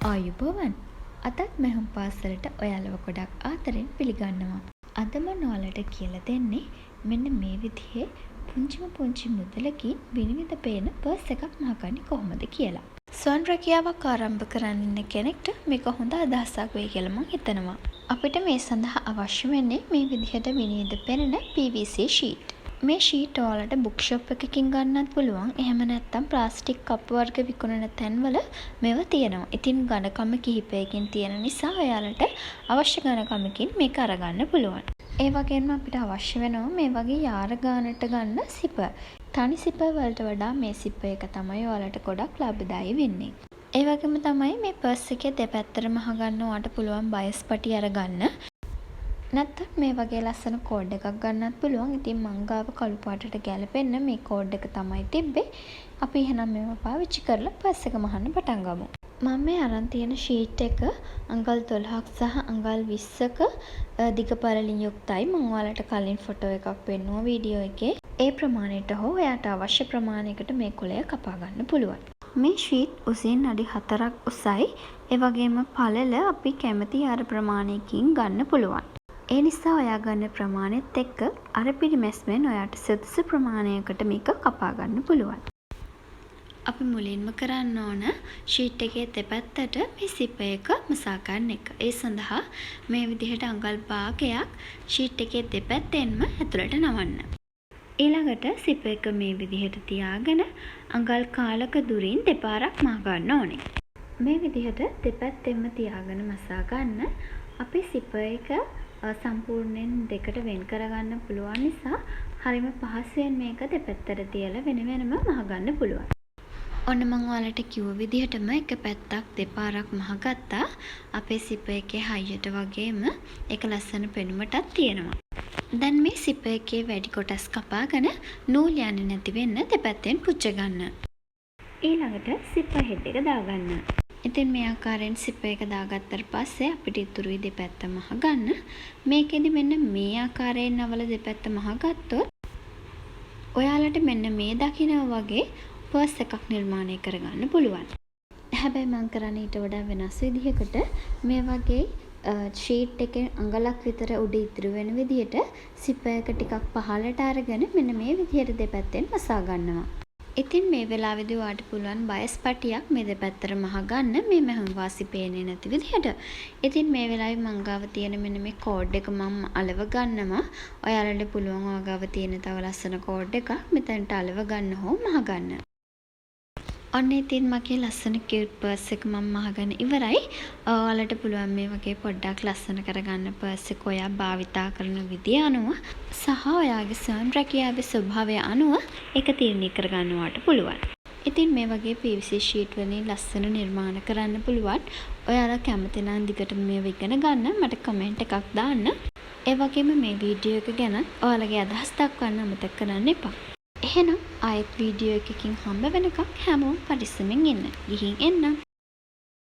ආයුබෝවන්. අදත් මෙහුම් පාසලට ඔයාලව ගොඩක් ආදරෙන් පිළිගන්නවා. අද මම ඔයාලට කියලා දෙන්නේ මෙන්න මේ විදිහේ පුංචි මුදලකින් විනිවිද පේන පර්ස් එකක් මහගන්නේ කොහොමද කියලා. ස්වන් රැකියාවක් ආරම්භ කරන්න ඉන්න කෙනෙක්ට මේක හොඳ අදහසක් වෙයි කියලා මම හිතනවා. අපිට මේ සඳහා අවශ්‍ය වෙන්නේ මේ විදිහට විනිවිද පෙනෙන PVC sheet. මේ ෂීට් ඔයාලට බුක් ෂොප් එකකින් ගන්නත් පුළුවන්. එහෙම නැත්නම් ප්ලාස්ටික් කප් වර්ග විකුණන තැන්වල මේවා තියෙනවා. ඉතින් ඝනකම කිහිපයකින් තියෙන නිසා ඔයාලට අවශ්‍ය ඝනකමකින් මේක අරගන්න පුළුවන්. ඒ වගේම අපිට අවශ්‍ය වෙනවා මේ වගේ යාර ගානට ගන්න සිපර්. තනි සිපර් වලට වඩා මේ සිපර් එක තමයි ඔයාලට ගොඩක් ලාභදායී වෙන්නේ. ඒ වගේම තමයි මේ පර්ස් එකේ දෙපැත්තටම අහගන්න ඔයාලට පුළුවන් බයස් පටි අරගන්න. නැත්නම් මේ වගේ ලස්සන කෝඩ් එකක් ගන්නත් පුළුවන්. ඉතින් මං ගාව කළු පාටට ගැලපෙන්න මේ කෝඩ් එක තමයි තිබ්බේ. අපි එහෙනම් මේව පාවිච්චි කරලා පර්ස් එක මහන්න පටන් ගමු. මම මේ අරන් තියෙන ෂීට් එක අඟල් 12ක් සහ අඟල් 20ක දිග පළලින් යුක්තයි. මම ඔයාලට කලින් ෆොටෝ එකක් පෙන්නුවා වීඩියෝ එකේ. ඒ ප්‍රමාණයට හෝ ඔයාට අවශ්‍ය ප්‍රමාණයකට මේ කොළය කපා ගන්න පුළුවන්. මේ ෂීට් උසින් අඩි 4ක් උසයි. ඒ වගේම පළල අපි කැමති යාර ප්‍රමාණයකින් ගන්න පුළුවන්. ඒ නිසා ඔයා ගන්න ප්‍රමාණෙත් එක්ක අර පිරිමැස්මෙන් ඔයාට සුදුසු ප්‍රමාණයකට මේක කපා ගන්න පුළුවන්. අපි මුලින්ම කරන්න ඕන ෂීට් එකේ දෙපැත්තට මේ සිපර් එක මසා ගන්න එක. ඒ සඳහා මේ විදිහට අඟල් භාගයක් ෂීට් එකේ දෙපැත්තෙන්ම ඇතුළට නවන්න. ඊළඟට සිපර් එක මේ විදිහට තියාගෙන අඟල් කාලක දුරින් දෙපාරක් මා ගන්න ඕනේ. මේ විදිහට දෙපැත්තෙන්ම තියාගෙන මසා ගන්න අපි සිපර් එක සම්පූර්ණයෙන් දෙකට වෙන් කරගන්න පුළුවන් නිසා හරිම පහසුවෙන් මේක දෙපැත්තට තියලා වෙන වෙනම මහගන්න පුළුවන්. ඔන්න මම ඔයාලට කිව්ව විදිහටම එක පැත්තක් දෙපාරක් මහගත්තා. අපේ සිපර් එකේ හයියට වගේම ඒක ලස්සන පෙනුමටත් තියෙනවා. දැන් මේ සිපර් එකේ වැඩි කොටස් කපාගෙන නූල් යන්නේ නැති වෙන්න දෙපැත්තෙන් පුච්ච ගන්න. ඊළඟට සිපර් හෙඩ් එක දාගන්න. ඉතින් මේ ආකාරයෙන් සිපර් එක දාගත්තට පස්සේ අපිට ඉතුරුයි දෙපැත්ත මහගන්න. මේකෙදි මෙන්න මේ ආකාරයෙන් නවල දෙපැත්ත මහගත්තොත් ඔයාලට මෙන්න මේ දකින්න වගේ පර්ස් එකක් නිර්මාණය කරගන්න පුළුවන්. හැබැයි මම කරන්නේ ඊට වඩා වෙනස් විදිහකට මේ වගේ ෂීට් එකේ අඟලක් විතර උඩ ඉතුරු වෙන විදිහට සිපර් එක ටිකක් පහළට අරගෙන මෙන්න මේ විදිහට දෙපැත්තෙන් මසා ගන්නවා. ඉතින් මේ වෙලාවේදී ඔයාට පුළුවන් බයස් පටියක් මේ දෙපැත්තට මහගන්න මේ මහම් වාසි පේන්නේ නැති විදිහට. ඉතින් මේ වෙලාවේ මං ගාව තියෙන මෙන්න මේ කෝඩ් එක මම අලව ගන්නවා. ඔයාලට පුළුවන් ඔයා ගාව තියෙන තව ලස්සන කෝඩ් එකක් මෙතනට අලව ගන්න හෝ මහගන්න. ඔන්න ඉතින් මගේ ලස්සන කියුට් පර්ස් එක මම මහගෙන ඉවරයි. ඔයාලට පුළුවන් මේ වගේ පොඩ්ඩක් ලස්සන කරගන්න පර්ස් එක ඔයා භාවිතා කරන විදිය අනුව සහ ඔයාගේ ස්වන් රැකියාවේ ස්වභාවය අනුව ඒක තීරණය කරගන්න ඔයාට පුළුවන්. ඉතින් මේ වගේ PVC sheet වලින් ලස්සන නිර්මාණ කරන්න පුළුවන්. ඔයාලා කැමති නම් දිගටම මේව ඉගෙන ගන්න මට කමෙන්ට් එකක් දාන්න. ඒ වගේම මේ වීඩියෝ එක ගැන ඔයාලගේ අදහස් දක්වන්න අමතක කරන්න එපා. එහෙනම් ආයෙත් වීඩියෝ එකකින් හම්බ වෙනකම් හැමෝම පරිස්සමෙන් ඉන්න. ගිහින් එන්න.